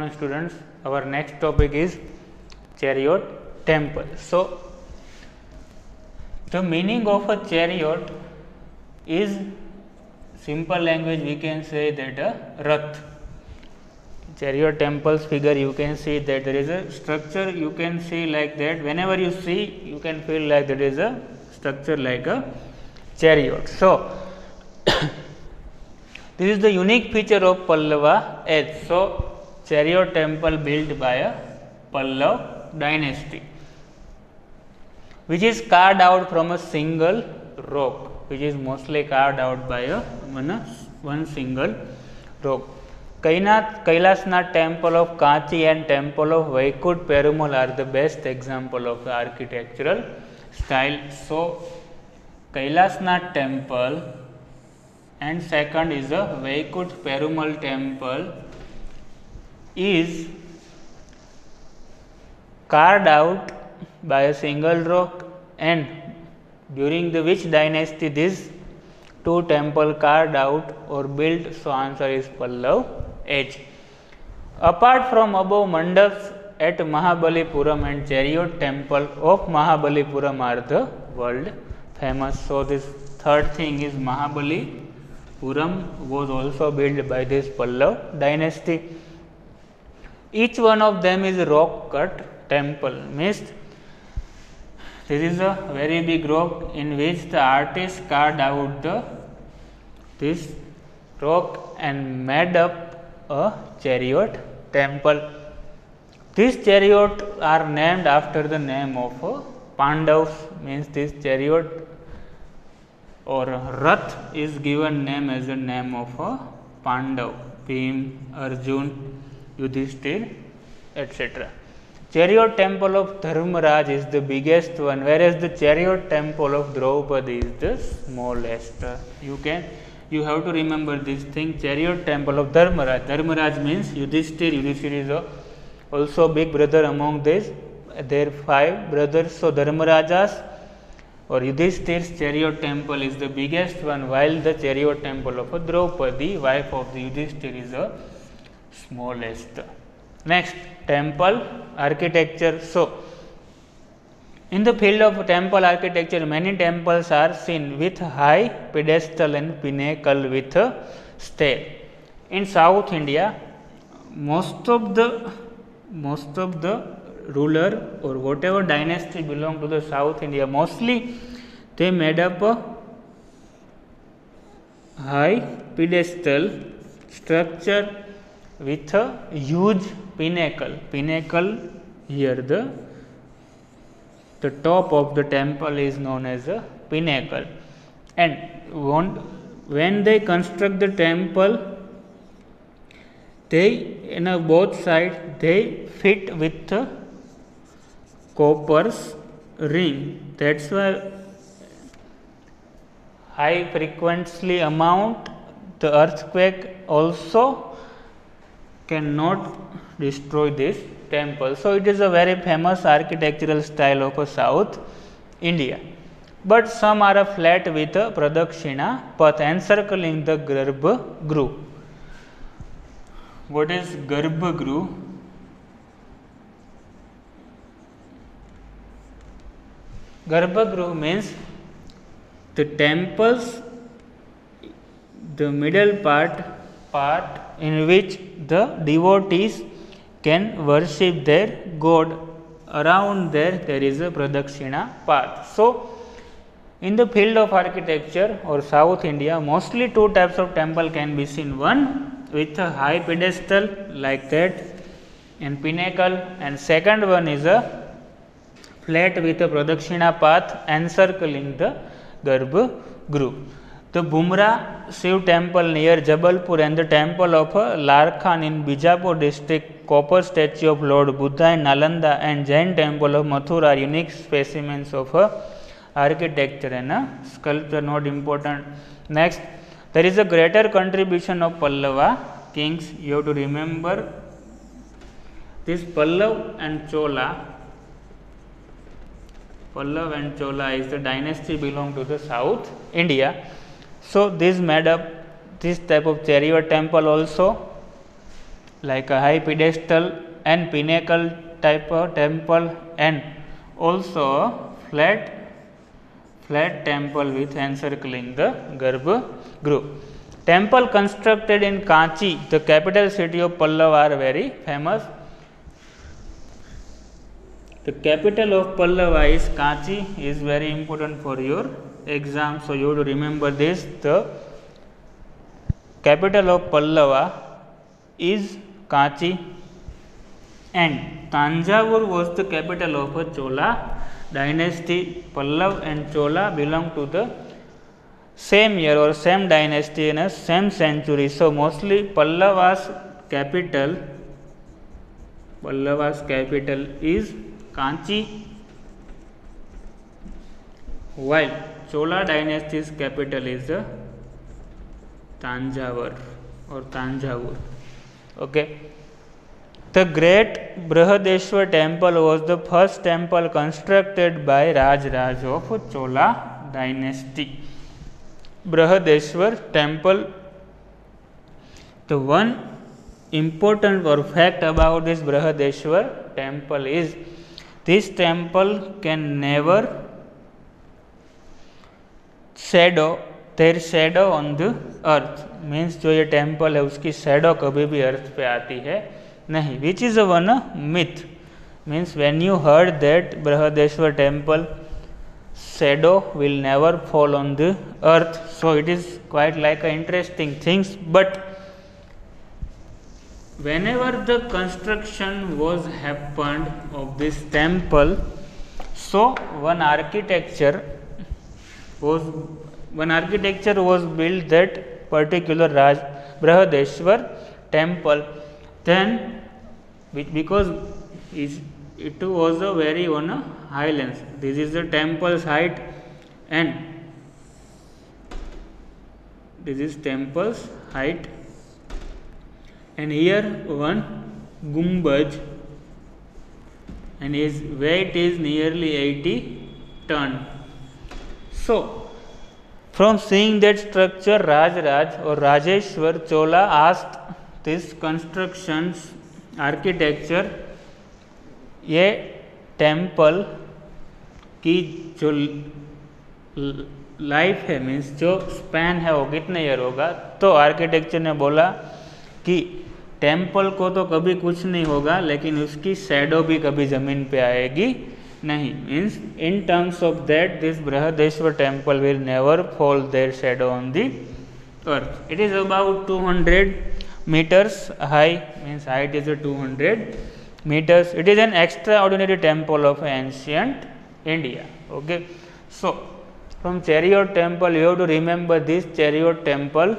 afternoon, students. Our next topic is chariot temple. So, the meaning of a chariot is, simple language we can say that a rath. Chariot temples figure, you can see that there is a structure, you can see like that. Whenever you see, you can feel like there is a structure like a chariot. So, this is the unique feature of Pallava age. So, chariot temple built by a Pallav dynasty, which is carved out from a single rock, which is mostly carved out by a one single rock. Kailasnath temple of Kanchi and temple of Vaikut Perumal are the best example of the architectural style. So, Kailasnath temple and second is a Vaikut Perumal temple is carved out by a single rock, and during the which dynasty this two temple carved out or built? So, answer is Pallav age. Apart from above mandaps at Mahabalipuram and chariot temple of Mahabalipuram are the world famous. So, this third thing is Mahabalipuram was also built by this Pallav dynasty. Each one of them is rock cut temple, means this is a very big rock in which the artist carved out this rock and made up a chariot temple. These chariots are named after the name of Pandavas, means this chariot or Rath is given name as the name of Pandav, Bhim, Arjun, Yudhishthir, etc. Chariot temple of Dharmaraj is the biggest one, whereas the chariot temple of Draupadi is the smallest. You have to remember this thing. Chariot temple of Dharmaraj. Dharmaraj means Yudhishthir. Yudhishthir is also big brother among these. There are 5 brothers. So, Dharmaraja's or Yudhishthir's chariot temple is the biggest one, while the chariot temple of Draupadi, wife of the Yudhishthir, is the smallest. Next, temple architecture. So, in the field of temple architecture, many temples are seen with high pedestal and pinnacle with a stair. In South India, most of the ruler or whatever dynasty belong to the South India, mostly they made up a high pedestal structure with a huge pinnacle. Pinnacle here, the top of the temple is known as a pinnacle, and when they construct the temple, they in both sides they fit with the copper's ring. That's why high frequency amount the earthquake also cannot destroy this temple. So, it is a very famous architectural style of South India, but some are flat with a Pradakshina path encircling the Garbhagruh. What is Garbhagruh? Garbhagruh means the temple's the middle part in which the devotees can worship their god. Around there is a Pradakshina path. So, in the field of architecture or South India, mostly 2 types of temple can be seen. One with a high pedestal like that and pinnacle, and second one is a flat with a Pradakshina path encircling the Garbhagruh. The Bumra Shiv temple near Jabalpur and the temple of Larkhan in Bijapur district, copper statue of Lord Buddha in Nalanda, and Jain temple of Mathura are unique specimens of architecture and sculpture, not important. Next, there is a greater contribution of Pallava kings. You have to remember this Pallav and Chola. Pallav and Chola is the dynasty belong to the South India. So, this made up this type of chariot temple also, like a high pedestal and pinnacle type of temple, and also a flat temple with encircling the Garbhagruh. Temple constructed in Kanchi, the capital city of Pallava, are very famous. The capital of Pallava is Kanchi, is very important for your exam, so you have to remember this. The capital of Pallava is Kanchi, and Tanjavur was the capital of a Chola dynasty. Pallav and Chola belong to the same year or same dynasty in a same century. So mostly Pallava's capital is Kanchi, while Chola dynasty's capital is Tanjavur or Tanjavur. Okay. The great Brihadeshwar temple was the first temple constructed by Raj of Chola dynasty. Brihadeshwar temple. The one important or fact about this Brihadeshwar temple is this temple can never their shadow on the earth. Means जो ये temple है उसकी shadow कभी भी अर्थ पे आती है नहीं, which is a one myth. Means when you heard that Brihadeshwara temple shadow will never fall on the earth, so it is quite like a interesting things. But whenever the construction was happened of this temple, so one architecture was built that particular Brihadeshwar temple. Then because it was a very on a highlands. This is the temple's height, and this is temple's height, and here one gumbaj, and his weight is nearly 80 ton. So from seeing that structure, Raj or Rajeshwar Chola asked this constructions architecture, ये temple की जो life है means जो span है वो कितने year होगा. तो आर्किटेक्चर ने बोला कि टेम्पल को तो कभी कुछ नहीं होगा, लेकिन उसकी शैडो भी कभी ज़मीन पे आएगी नहीं. Means in terms of that this Brihadeshwara temple will never fall their shadow on the earth. It is about 200 meters high, means height is 200 meters. It is an extraordinary temple of ancient India. Okay. So from Chariot temple you have to remember this Chariot temple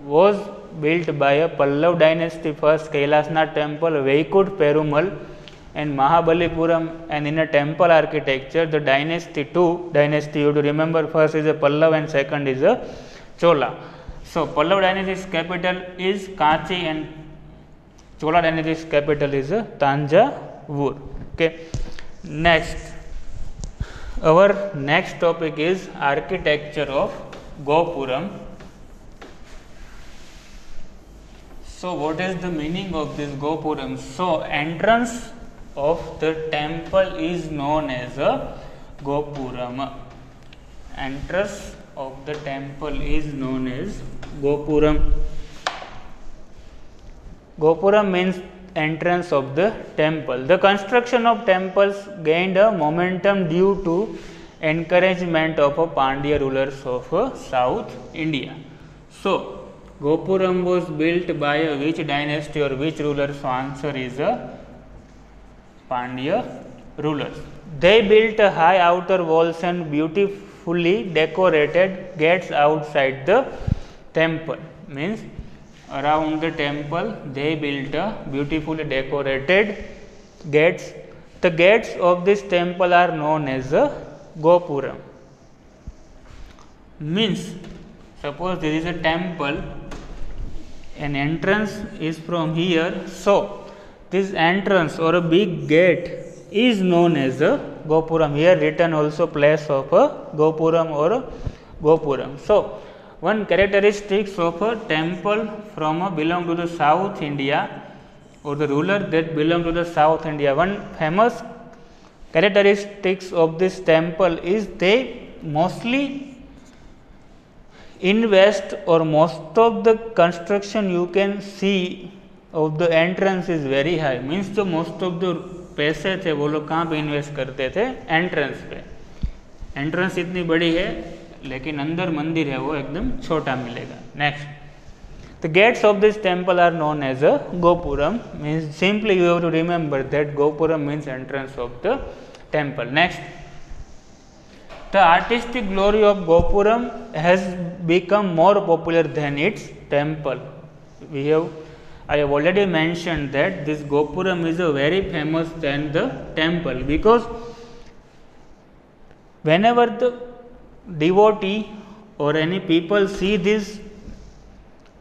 was built by a Pallav dynasty first. Kailasnath temple, Vaikud Perumal and Mahabalipuram, and in a temple architecture the dynasty you have to remember, first is a Pallav and second is a Chola. So Pallav dynasty's capital is Kanchi and Chola dynasty's capital is Tanjavur. Okay. Next, our next topic is architecture of Gopuram. So what is the meaning of this Gopuram? So entrance of the temple is known as a Gopuram. Entrance of the temple is known as Gopuram. Gopuram means entrance of the temple. The construction of temples gained a momentum due to encouragement of Pandya rulers of South India. So Gopuram was built by which dynasty or which ruler? So answer is Pandya rulers. They built high outer walls and beautifully decorated gates outside the temple. Means around the temple they built beautifully decorated gates. The gates of this temple are known as Gopuram. Means suppose there is a temple, an entrance is from here, so this entrance or a big gate is known as a Gopuram. Here written also place of a Gopuram or Gopuram. So one characteristics of a temple from belong to the South India or the ruler that belong to the South India. One famous characteristics of this temple is they mostly invest, or most of the construction you can see of the entrance is very high. Means तो most of the पैसे थे वो लोग कहाँ पे invest करते थे? Entrance पे. एंट्रेंस इतनी बड़ी है लेकिन अंदर मंदिर है वो एकदम छोटा मिलेगा. Next, the gates of this temple are known as a gopuram. Means simply you have to remember that gopuram means entrance of the temple. Next, the artistic glory of gopuram has become more popular than its temple. I have already mentioned that this gopuram is a very famous than the temple, because whenever the devotee or any people see this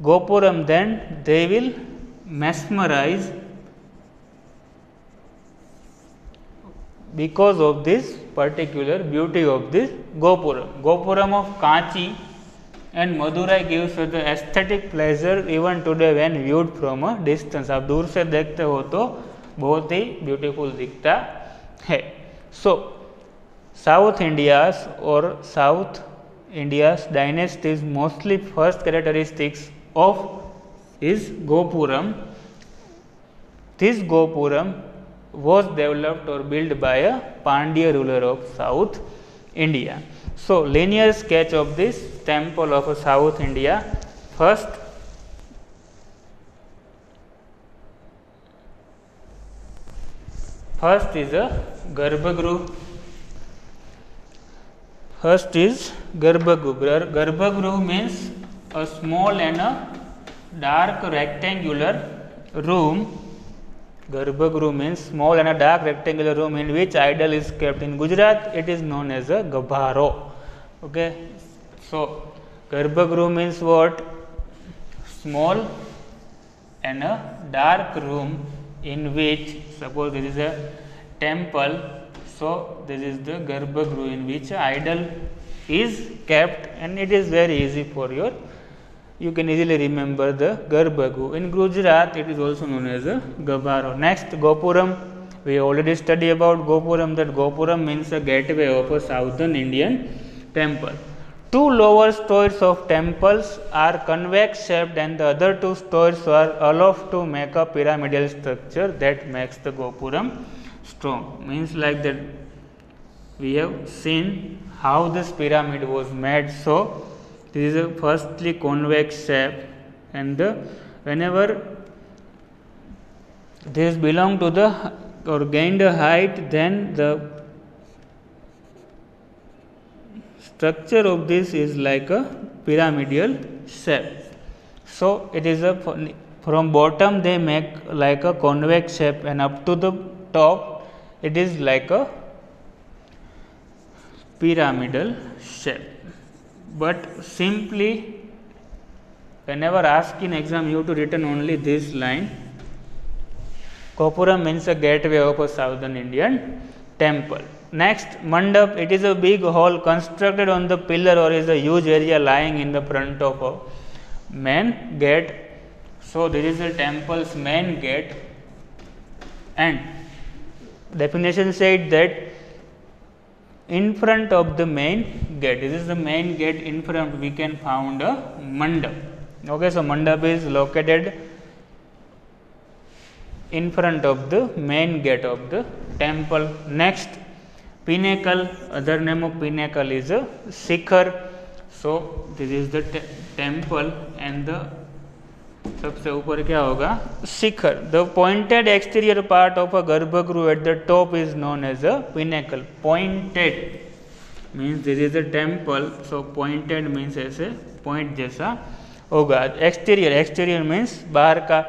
gopuram, then they will mesmerize because of this particular beauty of this gopuram. Gopuram of Kanchi and Madurai gives us the aesthetic pleasure even today when viewed from a distance. आप दूर से देखते हो तो बहुत ही beautiful दिखता है. So South India's or South India's dynasties mostly first characteristics of is gopuram. This gopuram was developed or built by a Pandya ruler of South India. So linear sketch of this temple of South India. First, is a Garbhagruh. First is Garbhagruh. Garbhagruh means a small and a dark rectangular room. Garbhagruh means small and a dark rectangular room in which idol is kept. In Gujarat, it is known as a Gabharo. Okay, so Garbhagruh means what? Small and a dark room in which, suppose this is a temple, so this is the Garbhagruh in which idol is kept, and it is very easy for you can easily remember the Garbhagruh. In Gujarat, it is also known as a Gabharo. Next, Gopuram. We already studied about Gopuram, that Gopuram means a gateway of a southern Indian temple. Two lower stories of temples are convex shaped and the other two stories are aloft to make a pyramidal structure that makes the Gopuram strong. Means like that we have seen how this pyramid was made. So this is a firstly convex shape, and whenever this belong to the or gained a height, then the structure of this is like a pyramidal shape. So it is a from bottom they make like a convex shape, and up to the top it is like a pyramidal shape. But simply whenever asked in exam, you have to written only this line. Gopuram means a gateway of a southern Indian temple. Next, mandap. It is a big hall constructed on the pillar or is a huge area lying in the front of a main gate. So this is a temple's main gate, and definition said that in front of the main gate, this is the main gate, in front we can found a mandap. Okay, so mandap is located in front of the main gate of the temple. Next, pinnacle. Other name of pinnacle is a shikhar. So this is the temple, and the सबसे ऊपर क्या होगा? शिखर. The pointed exterior part of a Garbhagruh at the top is known as a pinnacle. Pointed means this is a temple, so pointed means ऐसे point जैसा होगा. Exterior means बाहर का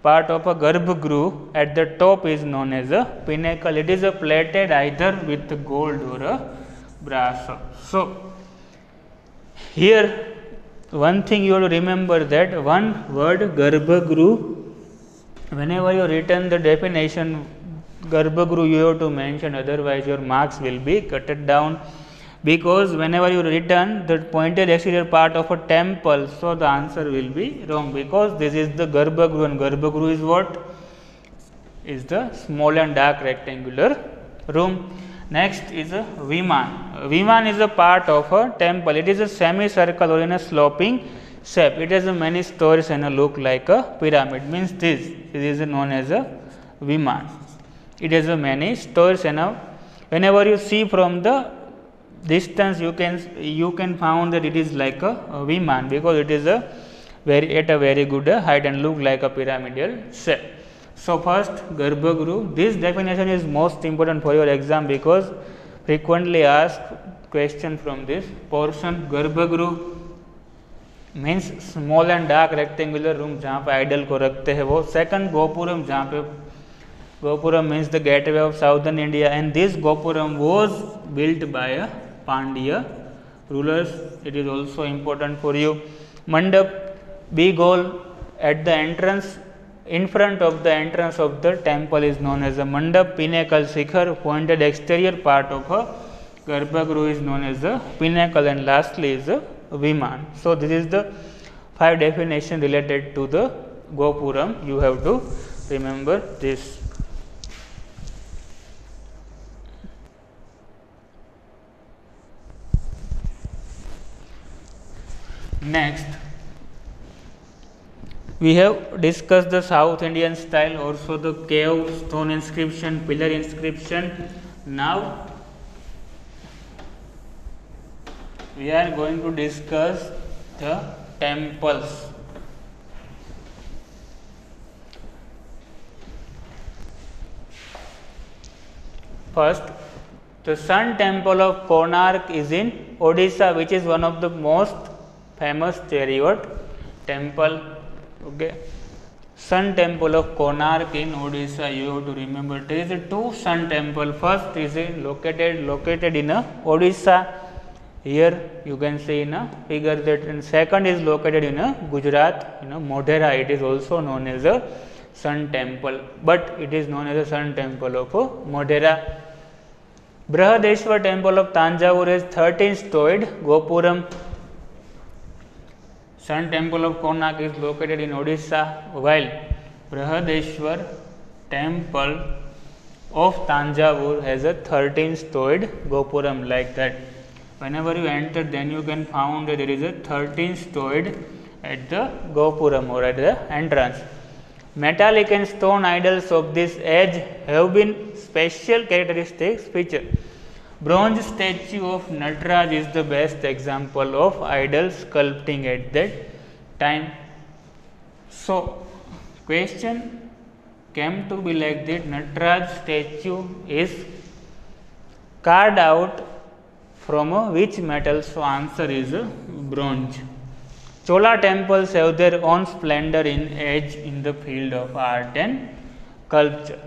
part of a Garbhagruh at the top is known as a pinnacle. It is a plated either with gold or a brass. So here one thing you have to remember, that one word Garbhagruh, whenever you written the definition Garbhagruh you have to mention, otherwise your marks will be cut down, because whenever you written the pointed exterior part of a temple, so the answer will be wrong, because this is the Garbhagruh, and Garbhagruh is what? is the small and dark rectangular room. Next is a Viman. Viman is a part of a temple. It is a semicircle or in a sloping shape. It has many stories and a look like a pyramid. Means this is known as a Viman. It has many stories and whenever you see from the distance, you can found that it is like a Viman, because it is at a very good height and look like a pyramidal shape. So first, Garbhagruh. This definition is most important for your exam because frequently asked question from this portion. Garbhagruh means small and dark rectangular room जहाँ पे idol को रखते हैं वो. Second, Gopuram, जहाँ पे Gopuram means the gateway of southern India, and this Gopuram was built by a Pandya rulers. It is also important for you. Mandap, big hall at the entrance, in front of the entrance of the temple is known as a Mandap. Pinnacle, Shikhar, pointed exterior part of a Garbhagruh is known as a pinnacle, and lastly is a Viman. So this is the 5 definition related to the Gopuram. You have to remember this. Next, we have discussed the South Indian style, also the cave, stone inscription, pillar inscription. Now, we are going to discuss the temples. First, the Sun Temple of Konark is in Odisha, which is one of the most famous chariot temple. Okay, Sun Temple of Konark in Odisha. You have to remember there is a 2 sun temple. First is located in Odisha. Here you can see in a figure that, and second is located in Gujarat, Modhera. It is also known as a Sun Temple, but it is known as a Sun Temple of Modhera. Brihadeshwar Temple of Tanjavur is 13-storied Gopuram. Sun Temple of Konark is located in Odisha, while Brihadeshwar Temple of Tanjavur has a 13-storied Gopuram like that. Whenever you enter, then you can find that there is a 13-storied at the Gopuram or at the entrance. Metallic and stone idols of this age have been special characteristics feature. Bronze statue of Nataraj is the best example of idol sculpting at that time. So, question came to be like that: Nataraj statue is carved out from which metal? So, answer is bronze. Chola temples have their own splendor in age in the field of art and culture.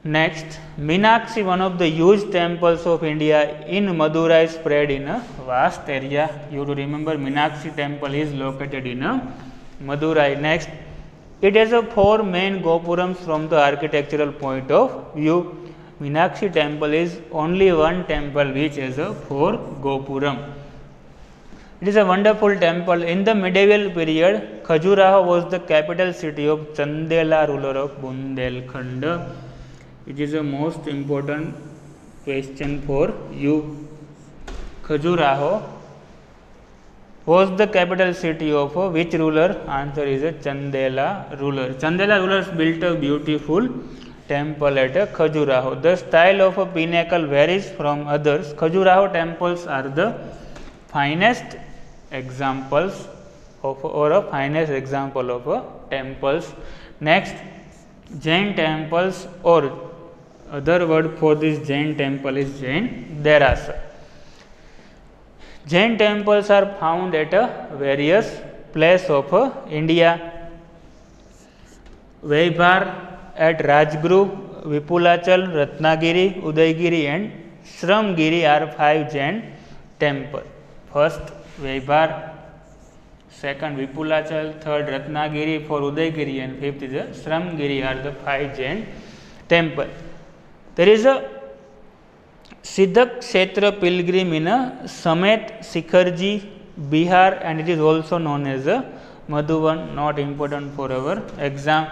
Next, Meenakshi, one of the huge temples of India in Madurai, spread in a vast area. You have to remember Meenakshi temple is located in Madurai. Next, it has 4 main Gopurams from the architectural point of view. Meenakshi temple is only one temple which has 4 Gopuram. It is a wonderful temple. In the medieval period, Khajuraho was the capital city of Chandela, ruler of Bundelkhand. It is a most important question for you. Khajuraho was the capital city of which ruler? Answer is Chandela ruler. Chandela rulers built a beautiful temple at Khajuraho. The style of a pinnacle varies from others. Khajuraho temples are the finest examples of temples. Next, Jain temples, or other word for this Jain temple is Jain Derasa. Jain temples are found at various places of India. Vaibhar at Rajguru, Vipulachal, Ratnagiri, Udaygiri and Sramgiri are 5 Jain temples. First Vaibhar, second Vipulachal, third Ratnagiri, for Udaygiri, and fifth is Sramgiri are the 5 Jain temples. There is a Siddhak Kshetra pilgrim in Samet Sikharji, Bihar, and it is also known as Madhuban, not important for our exam.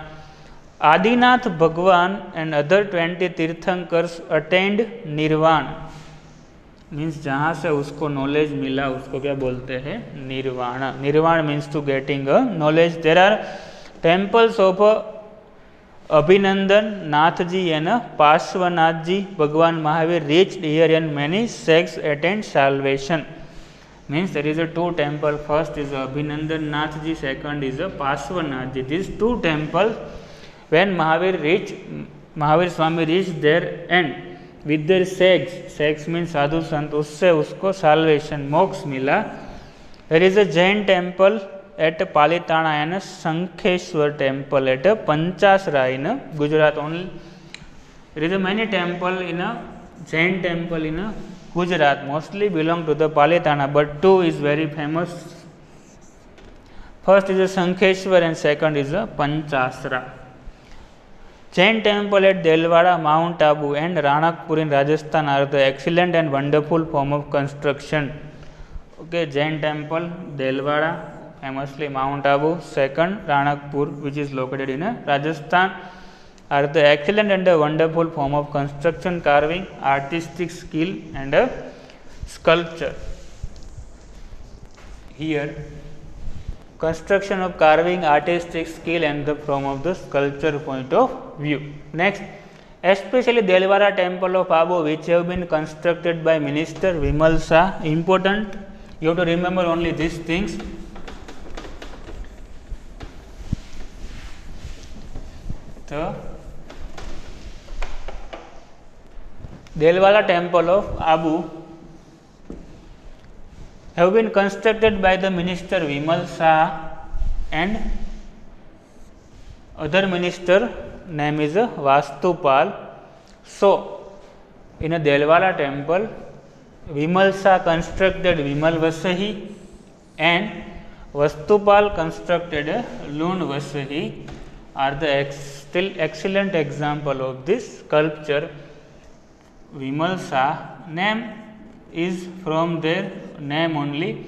Adinath भगवान and other 20 tirthankaras attend निर्वाण, means जहाँ से उसको knowledge मिला उसको क्या बोलते हैं? Nirvana. Nirvana means to getting a knowledge. There are temples of Abhinandan Nath ji and Parshvanath जी. भगवान Mahavir reached here and many sects attained salvation. Means there is a two temple. First is Abhinandan Nath ji, second is Parshvanath ji. These two temples, when Mahavir Swami reached there and with their sects means sadhu sant, उससे उसको salvation मोक्ष मिला. There is a Jain temple at Palitana and Sankheshwar temple at Panchasra in Gujarat. Only there is a many temple in a Jain temple in a Gujarat, mostly belong to the Palitana, but two is very famous. First is a Sankheshwar and second is a Panchasra. Jain temple at Delwara, Mount Abu and Ranakpur in Rajasthan are the excellent and wonderful form of construction. Okay, Jain temple, Delwara, famously Mount Abu, second Ranakpur, which is located in Rajasthan, are the excellent and a wonderful form of construction, carving, artistic skill and sculpture. Here, construction of carving, artistic skill and the form of the sculpture point of view. Next, especially Delwara temple of Abu, which have been constructed by Minister Vimal Shah. Important, you have to remember only these things. The Delwara temple of Abu have been constructed by the Minister Vimal Shah and other minister name is Vastupal. So, in a Delwara temple, Vimal Shah constructed Vimal Vasahi and Vastupal constructed Lund Vasahi are the still excellent example of this sculpture. Vimal Shah name is from their name only,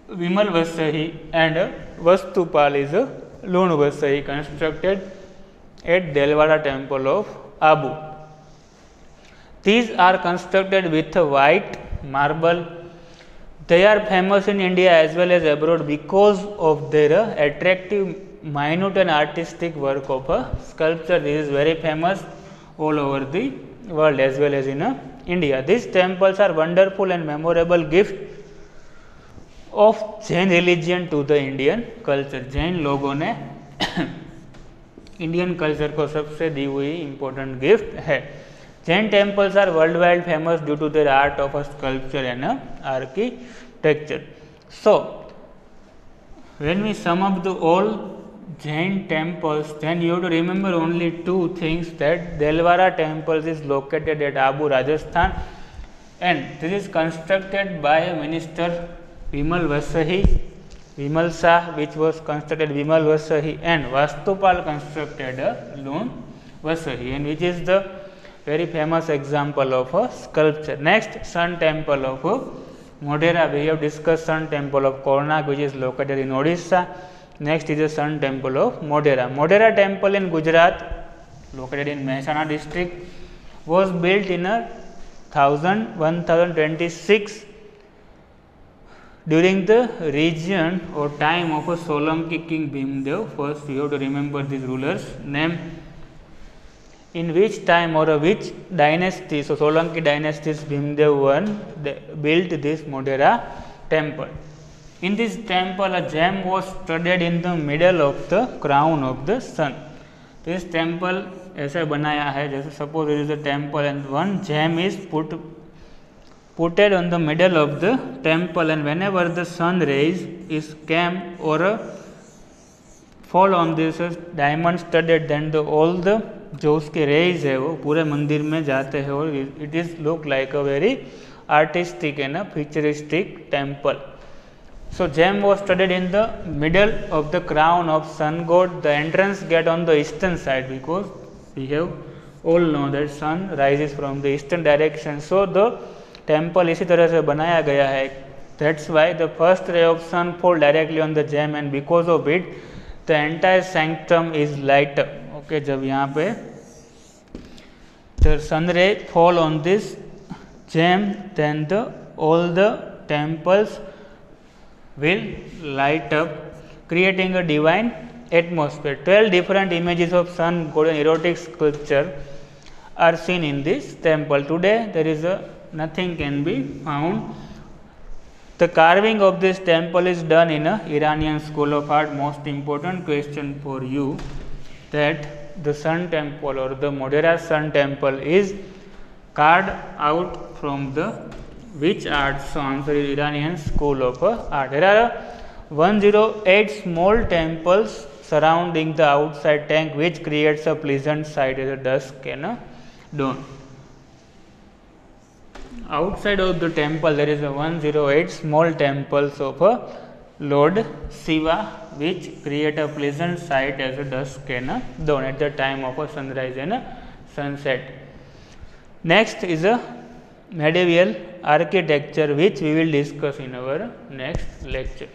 Vimal Vasahi, and Vastupal is Lund Vasahi, constructed at Delwara temple of Abu. These are constructed with white marble. They are famous in India as well as abroad because of their attractive, minute and artistic work of sculpture. This is very famous all over the world as well as in India. These temples are wonderful and memorable gift of Jain religion to the Indian culture. Jain लोगों ने Indian culture को सबसे दी हुई important gift है. Jain temples are worldwide famous due to their art of sculpture and architecture. So, when we sum up the all Jain temples, then you have to remember only two things, that Delwara temple is located at Abu, Rajasthan, and this is constructed by Minister Vimal Vasahi, Vimal Shah, which was constructed Vimal Vasahi, and Vastupal constructed Lund Vasahi, and which is the very famous example of a sculpture. Next, Sun temple of Modhera. We have discussed Sun temple of Kornak, which is located in Odisha. Next is the Sun temple of Modhera. Modhera temple in Gujarat, located in Mehsana district, was built in 1026 during the region or time of a Solanki king Bhimdev. First, you have to remember this ruler's name, in which time or which dynasty. So, Solanki dynasties Bhimdev I built this Modhera temple. In this temple, a gem was studded in the middle of the crown of the sun. This temple ऐसा बनाया है, जैसे suppose it is a temple and one gem is put on the middle of the temple, and whenever the sun rays is came or fall on this diamond studded, then all the जो उसके raise है वो पूरे मंदिर में जाते हैं और it is look like a very artistic and a futuristic temple. So, gem was studded in the middle of the crown of sun god. The entrance gate on the eastern side, because we have all know that sun rises from the eastern direction. So, the temple इसी तरह से बनाया गया है. That's why the first ray of sun fall directly on the gem, and because of it the entire sanctum is light up. Okay, जब यहाँ पे the sun ray fall on this gem, then all the temples will light up, creating a divine atmosphere. 12 different images of sun god and erotic sculpture are seen in this temple. Today there is nothing can be found. The carving of this temple is done in a Iranian school of art. Most important question for you, that the sun temple or the Modhera sun temple is carved out from the which art? So answer is Iranian school of art. There are 108 small temples surrounding the outside tank, which creates a pleasant sight as a dusk and dawn. Outside of the temple there is a 108 small temples of Lord Shiva, which create a pleasant sight as a dusk and dawn at the time of a sunrise and a sunset. Next is a medieval architecture, which we will discuss in our next lecture.